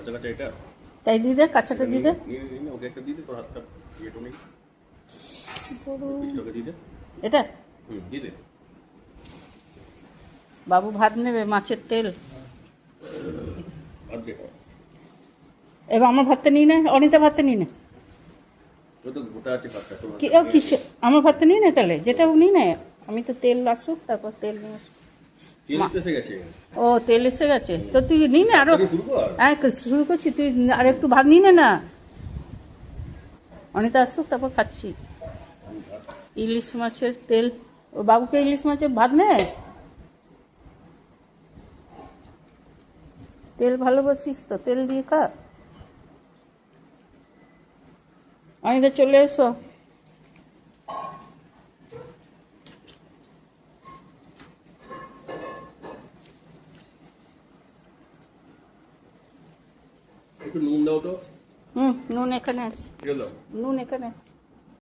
কাঁচা কাঁচা এটা তাই দিয়ে দে, কাঁচাটা দিয়ে দে। ওকে একটা দিয়ে দে, তোর হাতটা ইয়েটা নেই, পিসটাকে দিয়ে দে। এটা দিয়ে দে। বাবু ভাত নেবে, মাছের তেল। আর দে। এবার আমার ভাতটা নিয়ে নে, অনিতা ভাতটা নিয়ে নে। ওই তো গোটা আছে ভাতটা, তোর কি ও কিছু আমার ভাতটা নিয়ে নে তাহলে, যেটা ও নিয়ে নেয়। আমি তো তেল আসুক, তারপর তেল নিয়ে আসুক। তেল তো এসে গেছে। ও তেল এসে গেছে, তো তুই নিয়ে নে আরো। তাড়াতাড়ি শুরু কর। হ্যাঁ শুরু করছি, তুই আর একটু ভাত নিয়ে নে না। অনিতা আসুক, তারপর খাচ্ছি। ইলিশ মাছের তেল, ও বাবুকে ইলিশ মাছের ভাত নেয়। তেল ভালোবাসিস তো, তেল দিয়ে খা। অনিতা চলে এসো। একটু নুন দাও তো। নুন এখানে আছে, ঠিক দাও। নুন এখানে আছে।